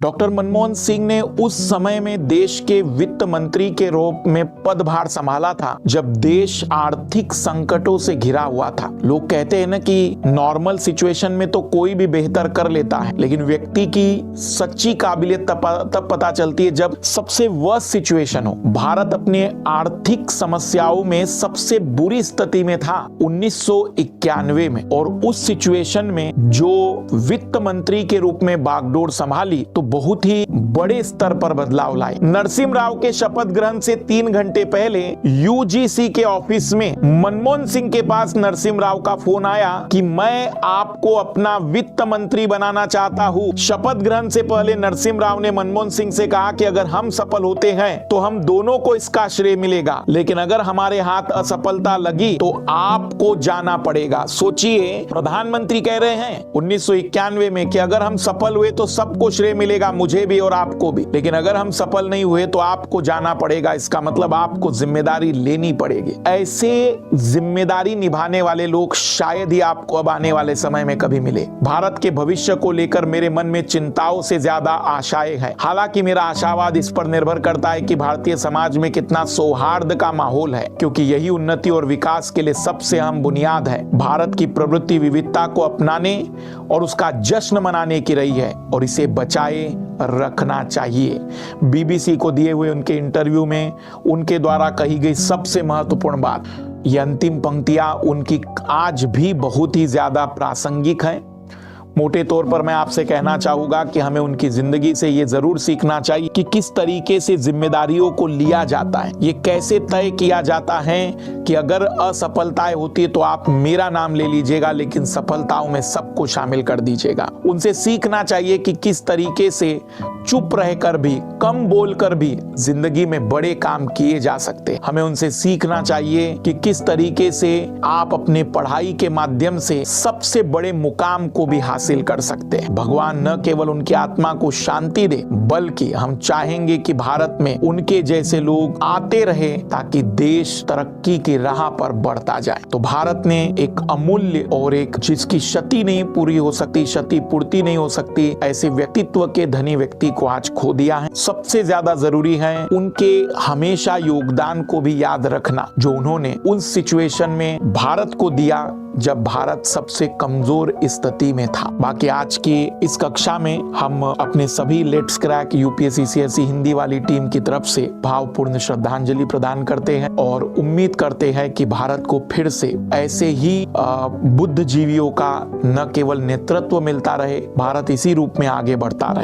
Doctor Manmohan Singh ने उस समय में देश के वित्त मंत्री के रूप में पदभार संभाला था जब देश आर्थिक संकटों से घिरा हुआ था। लोग कहते हैं ना कि नॉर्मल सिचुएशन में तो कोई भी बेहतर कर लेता है, लेकिन व्यक्ति की सच्ची काबिलियत तब पता चलती है जब सबसे वर्स्ट सिचुएशन हो। भारत अपने आर्थिक समस्याओं में सबसे बुरी स्थिति में था 1991 में, और उस सिचुएशन में जो वित्त मंत्री के रूप में बागडोर संभाली तो बहुत ही बड़े स्तर पर बदलाव लाए। नरसिम्हा राव के शपथ ग्रहण से 3 घंटे पहले यूजीसी के ऑफिस में मनमोहन सिंह के पास नरसिम्हा राव का फोन आया कि मैं आपको अपना वित्त मंत्री बनाना चाहता हूं। शपथ ग्रहण से पहले नरसिम्हा राव ने मनमोहन सिंह से कहा कि अगर हम सफल होते हैं तो हम दोनों को इसका श्रेय मिलेगा, लेकिन अगर हमारे हाथ असफलता लगी तो आपको जाना पड़ेगा। सोचिए, प्रधानमंत्री कह रहे हैं 1991 में कि अगर हम सफल हुए तो सबको श्रेय मिलेगा, मुझे भी और आपको भी, लेकिन अगर हम सफल नहीं हुए तो आपको जाना पड़ेगा। इसका मतलब आपको जिम्मेदारी लेनी पड़ेगी। ऐसे जिम्मेदारी निभाने वाले लोग शायद ही आपको अब आने वाले समय में कभी मिले। भारत के भविष्य को लेकर मेरे मन में चिंताओं से ज्यादा आशाएं हैं। हालांकि मेरा आशावाद इस पर निर्भर करता है कि भारतीय समाज में कितना सौहार्द का माहौल है, क्योंकि यही उन्नति और विकास के लिए सबसे अहम बुनियाद है। भारत की प्रवृत्ति विविधता को अपनाने और उसका जश्न मनाने की रही है और इसे बचाए रखना चाहिए। बीबीसी को दिए हुए उनके इंटरव्यू में उनके द्वारा कही गई सबसे महत्वपूर्ण बात, ये अंतिम पंक्तियां उनकी आज भी बहुत ही ज्यादा प्रासंगिक हैं। मोटे तौर पर मैं आपसे कहना चाहूंगा कि हमें उनकी जिंदगी से ये जरूर सीखना चाहिए कि किस तरीके से जिम्मेदारियों को लिया जाता है। ये कैसे तय किया जाता है कि अगर असफलताएं होती है तो आप मेरा नाम ले लीजिएगा, लेकिन सफलताओं में सबको शामिल कर दीजिएगा। उनसे सीखना चाहिए कि किस तरीके से चुप रहकर भी, कम बोलकर भी जिंदगी में बड़े काम किए जा सकते हैं। हमें उनसे सीखना चाहिए कि किस तरीके से आप अपने पढ़ाई के माध्यम से सबसे बड़े मुकाम को भी हासिल कर सकते हैं। भगवान न केवल उनकी आत्मा को शांति दे, बल्कि हम चाहेंगे कि भारत में उनके जैसे लोग आते रहे ताकि देश तरक्की की राह पर बढ़ता जाए। तो भारत ने एक अमूल्य और एक जिसकी क्षति नहीं पूरी हो सकती, क्षति पूर्ति नहीं हो सकती, ऐसे व्यक्तित्व के धनी व्यक्ति को आज खो दिया है। सबसे ज्यादा जरूरी है उनके हमेशा योगदान को भी याद रखना जो उन्होंने उस सिचुएशन में भारत को दिया जब भारत सबसे कमजोर स्थिति में था। बाकी आज की इस कक्षा में हम अपने सभी let's crack UPSC CSE Hindi वाली टीम की तरफ से भावपूर्ण श्रद्धांजलि प्रदान करते हैं और उम्मीद करते हैं कि भारत को फिर से ऐसे ही बुद्धिजीवियों का न केवल नेतृत्व मिलता रहे, भारत इसी रूप में आगे बढ़ता रहे।